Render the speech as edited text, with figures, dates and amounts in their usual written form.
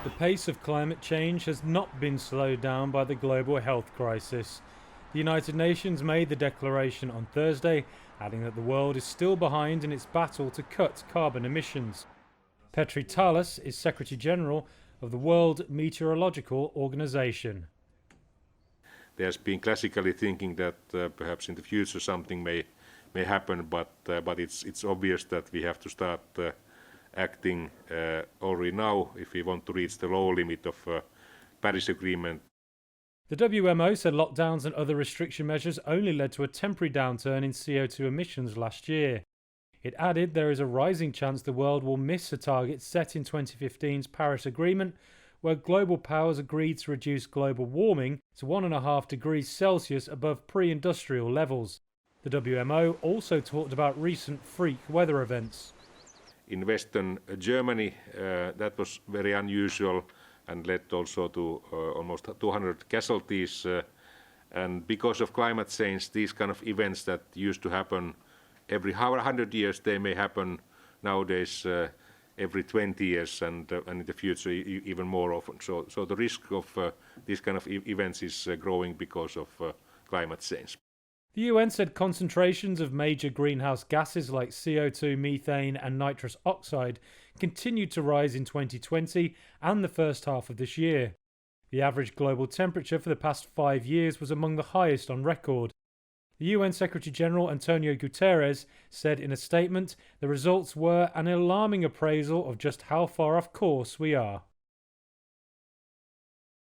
The pace of climate change has not been slowed down by the global health crisis. The United Nations made the declaration on Thursday, adding that the world is still behind in its battle to cut carbon emissions. Petri Talas is Secretary General of the World Meteorological Organization. There's been classically thinking that perhaps in the future something may happen, but it's obvious that we have to start acting already now if we want to reach the lower limit of Paris Agreement. The WMO said lockdowns and other restriction measures only led to a temporary downturn in CO2 emissions last year. It added there is a rising chance the world will miss a target set in 2015's Paris Agreement, where global powers agreed to reduce global warming to 1.5 degrees Celsius above pre-industrial levels. The WMO also talked about recent freak weather events. In Western Germany, that was very unusual and led also to almost 200 casualties. And because of climate change, these kind of events that used to happen every 100 years, they may happen nowadays every 20 years and in the future even more often. So the risk of these kind of events is growing because of climate change. The UN said concentrations of major greenhouse gases like CO2, methane and nitrous oxide continued to rise in 2020 and the first half of this year. The average global temperature for the past 5 years was among the highest on record. The UN Secretary General Antonio Guterres said in a statement the results were an alarming appraisal of just how far off course we are.